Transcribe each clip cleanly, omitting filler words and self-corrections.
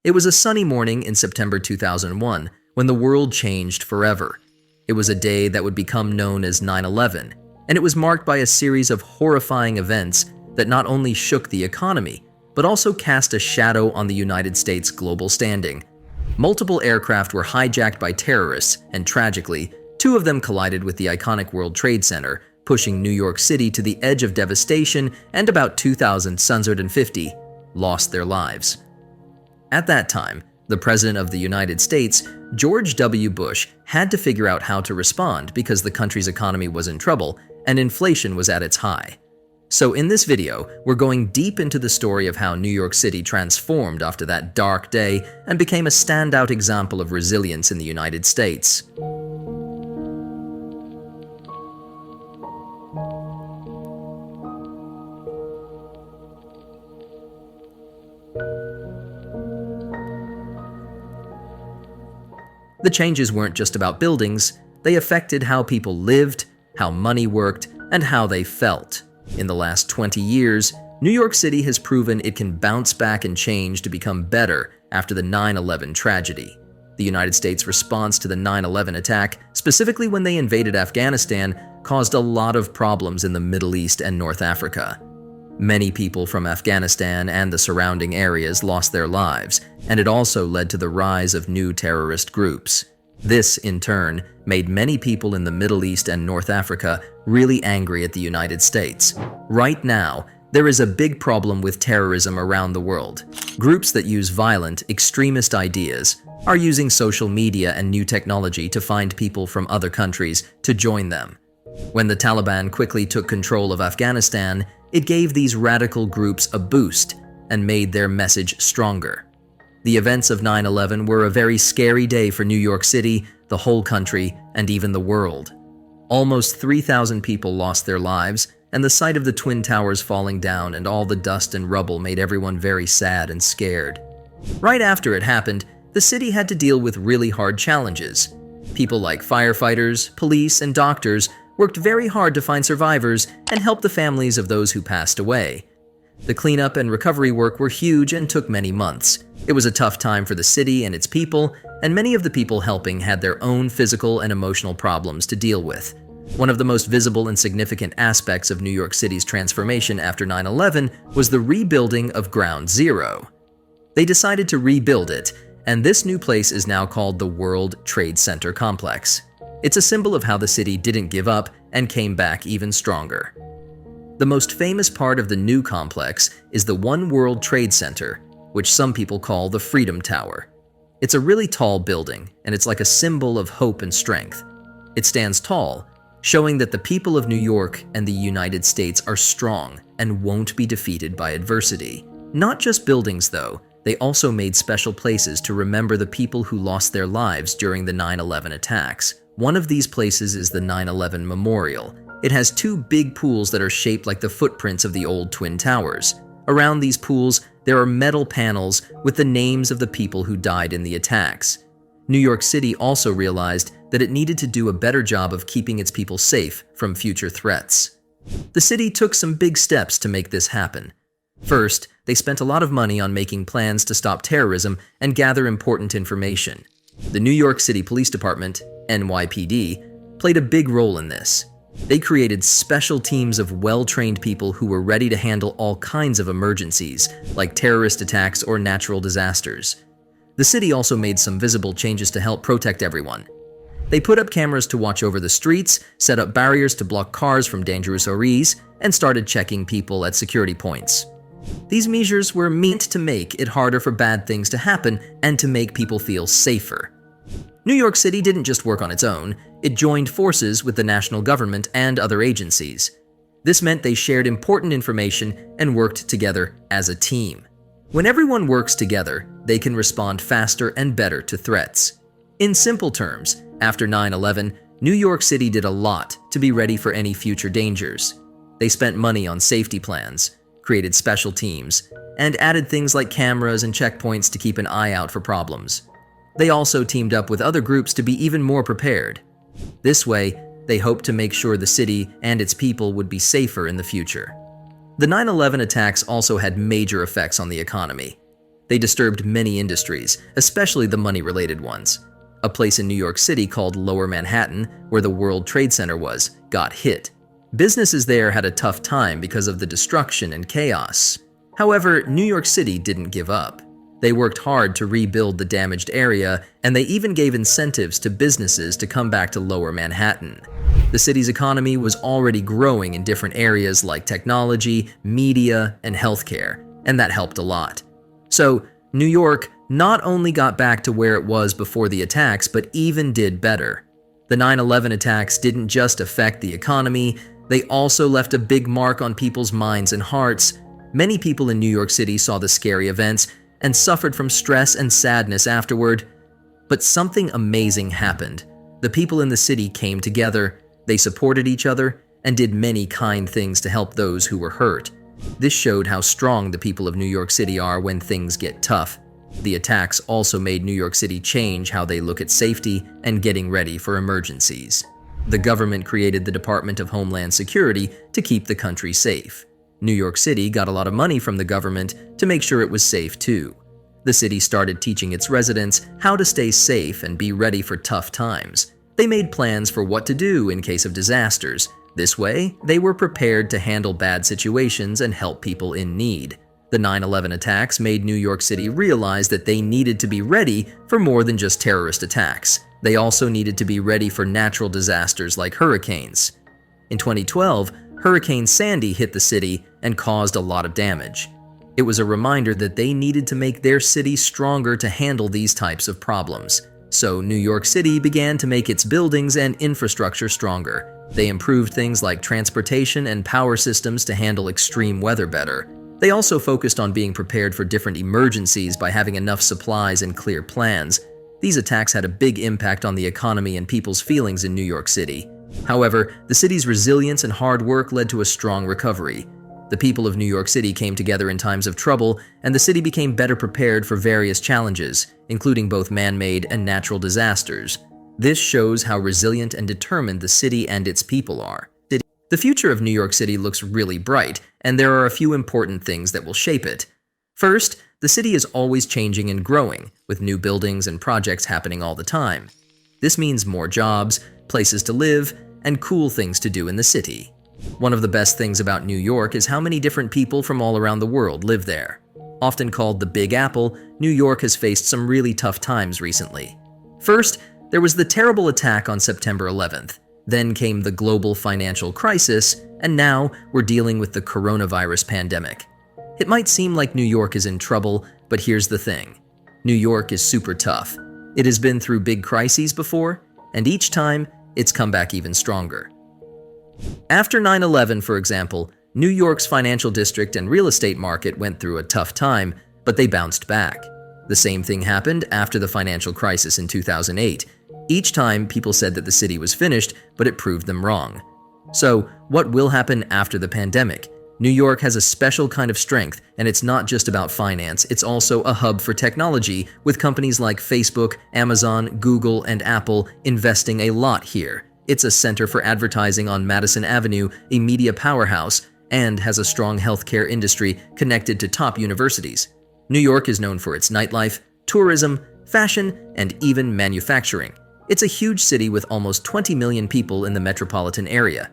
It was a sunny morning in September 2001 when the world changed forever. It was a day that would become known as 9/11, and it was marked by a series of horrifying events that not only shook the economy, but also cast a shadow on the United States' global standing. Multiple aircraft were hijacked by terrorists, and tragically, two of them collided with the iconic World Trade Center, pushing New York City to the edge of devastation, and about 2,650 lost their lives. At that time, the President of the United States, George W. Bush, had to figure out how to respond because the country's economy was in trouble and inflation was at its high. So in this video, we're going deep into the story of how New York City transformed after that dark day and became a standout example of resilience in the United States. The changes weren't just about buildings, they affected how people lived, how money worked, and how they felt. In the last 20 years, New York City has proven it can bounce back and change to become better after the 9/11 tragedy. The United States' response to the 9/11 attack, specifically when they invaded Afghanistan, caused a lot of problems in the Middle East and North Africa. Many people from Afghanistan and the surrounding areas lost their lives, and it also led to the rise of new terrorist groups. This, in turn, made many people in the Middle East and North Africa really angry at the United States. Right now, there is a big problem with terrorism around the world. Groups that use violent, extremist ideas are using social media and new technology to find people from other countries to join them. When the Taliban quickly took control of Afghanistan, it gave these radical groups a boost and made their message stronger. The events of 9/11 were a very scary day for New York City, the whole country, and even the world. Almost 3,000 people lost their lives, and the sight of the Twin Towers falling down and all the dust and rubble made everyone very sad and scared. Right after it happened, the city had to deal with really hard challenges. People like firefighters, police, and doctors worked very hard to find survivors and help the families of those who passed away. The cleanup and recovery work were huge and took many months. It was a tough time for the city and its people, and many of the people helping had their own physical and emotional problems to deal with. One of the most visible and significant aspects of New York City's transformation after 9/11 was the rebuilding of Ground Zero. They decided to rebuild it, and this new place is now called the World Trade Center Complex. It's a symbol of how the city didn't give up and came back even stronger. The most famous part of the new complex is the One World Trade Center, which some people call the Freedom Tower. It's a really tall building, and it's like a symbol of hope and strength. It stands tall, showing that the people of New York and the United States are strong and won't be defeated by adversity. Not just buildings, though. They also made special places to remember the people who lost their lives during the 9/11 attacks. One of these places is the 9/11 Memorial. It has two big pools that are shaped like the footprints of the old Twin Towers. Around these pools, there are metal panels with the names of the people who died in the attacks. New York City also realized that it needed to do a better job of keeping its people safe from future threats. The city took some big steps to make this happen. First, they spent a lot of money on making plans to stop terrorism and gather important information. The New York City Police Department, NYPD, played a big role in this. They created special teams of well-trained people who were ready to handle all kinds of emergencies, like terrorist attacks or natural disasters. The city also made some visible changes to help protect everyone. They put up cameras to watch over the streets, set up barriers to block cars from dangerous OREs, and started checking people at security points. These measures were meant to make it harder for bad things to happen and to make people feel safer. New York City didn't just work on its own, it joined forces with the national government and other agencies. This meant they shared important information and worked together as a team. When everyone works together, they can respond faster and better to threats. In simple terms, after 9/11, New York City did a lot to be ready for any future dangers. They spent money on safety plans, created special teams, and added things like cameras and checkpoints to keep an eye out for problems. They also teamed up with other groups to be even more prepared. This way, they hoped to make sure the city and its people would be safer in the future. The 9/11 attacks also had major effects on the economy. They disturbed many industries, especially the money-related ones. A place in New York City called Lower Manhattan, where the World Trade Center was, got hit. Businesses there had a tough time because of the destruction and chaos. However, New York City didn't give up. They worked hard to rebuild the damaged area, and they even gave incentives to businesses to come back to Lower Manhattan. The city's economy was already growing in different areas like technology, media, and healthcare, and that helped a lot. So, New York not only got back to where it was before the attacks, but even did better. The 9/11 attacks didn't just affect the economy, they also left a big mark on people's minds and hearts. Many people in New York City saw the scary events and suffered from stress and sadness afterward. But something amazing happened. The people in the city came together, they supported each other, and did many kind things to help those who were hurt. This showed how strong the people of New York City are when things get tough. The attacks also made New York City change how they look at safety and getting ready for emergencies. The government created the Department of Homeland Security to keep the country safe. New York City got a lot of money from the government to make sure it was safe too. The city started teaching its residents how to stay safe and be ready for tough times. They made plans for what to do in case of disasters. This way, they were prepared to handle bad situations and help people in need. The 9/11 attacks made New York City realize that they needed to be ready for more than just terrorist attacks. They also needed to be ready for natural disasters like hurricanes. In 2012, Hurricane Sandy hit the city and caused a lot of damage. It was a reminder that they needed to make their city stronger to handle these types of problems. So New York City began to make its buildings and infrastructure stronger. They improved things like transportation and power systems to handle extreme weather better. They also focused on being prepared for different emergencies by having enough supplies and clear plans. These attacks had a big impact on the economy and people's feelings in New York City. However, the city's resilience and hard work led to a strong recovery. The people of New York City came together in times of trouble, and the city became better prepared for various challenges, including both man-made and natural disasters. This shows how resilient and determined the city and its people are. The future of New York City looks really bright, and there are a few important things that will shape it. First, the city is always changing and growing, with new buildings and projects happening all the time. This means more jobs, places to live, and cool things to do in the city. One of the best things about New York is how many different people from all around the world live there. Often called the Big Apple, New York has faced some really tough times recently. First, there was the terrible attack on September 11th. Then came the global financial crisis, and now we're dealing with the coronavirus pandemic. It might seem like New York is in trouble, but here's the thing. New York is super tough. It has been through big crises before, and each time, it's come back even stronger. After 9/11, for example, New York's financial district and real estate market went through a tough time, but they bounced back. The same thing happened after the financial crisis in 2008. Each time, people said that the city was finished, but it proved them wrong. So, what will happen after the pandemic? New York has a special kind of strength, and it's not just about finance, it's also a hub for technology, with companies like Facebook, Amazon, Google, and Apple investing a lot here. It's a center for advertising on Madison Avenue, a media powerhouse, and has a strong healthcare industry connected to top universities. New York is known for its nightlife, tourism, fashion, and even manufacturing. It's a huge city with almost 20 million people in the metropolitan area.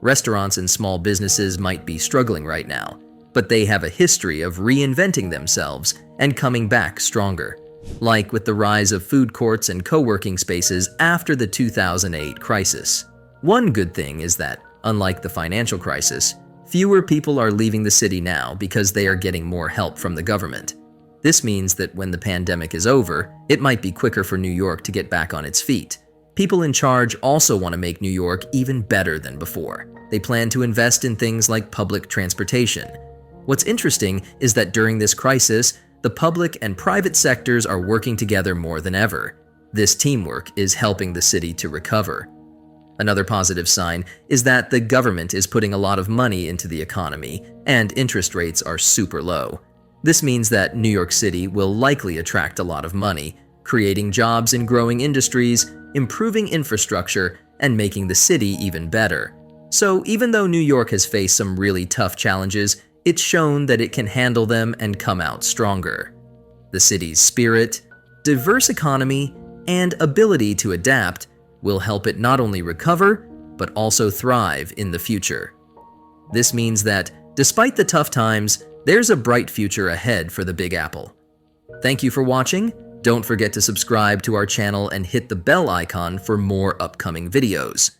Restaurants and small businesses might be struggling right now, but they have a history of reinventing themselves and coming back stronger, like with the rise of food courts and co-working spaces after the 2008 crisis. One good thing is that, unlike the financial crisis, fewer people are leaving the city now because they are getting more help from the government. This means that when the pandemic is over, it might be quicker for New York to get back on its feet. People in charge also want to make New York even better than before. They plan to invest in things like public transportation. What's interesting is that during this crisis, the public and private sectors are working together more than ever. This teamwork is helping the city to recover. Another positive sign is that the government is putting a lot of money into the economy, and interest rates are super low. This means that New York City will likely attract a lot of money, creating jobs in growing industries, improving infrastructure, and making the city even better. So even though New York has faced some really tough challenges, it's shown that it can handle them and come out stronger. The city's spirit, diverse economy, and ability to adapt will help it not only recover, but also thrive in the future. This means that, despite the tough times, there's a bright future ahead for the Big Apple. Thank you for watching. Don't forget to subscribe to our channel and hit the bell icon for more upcoming videos.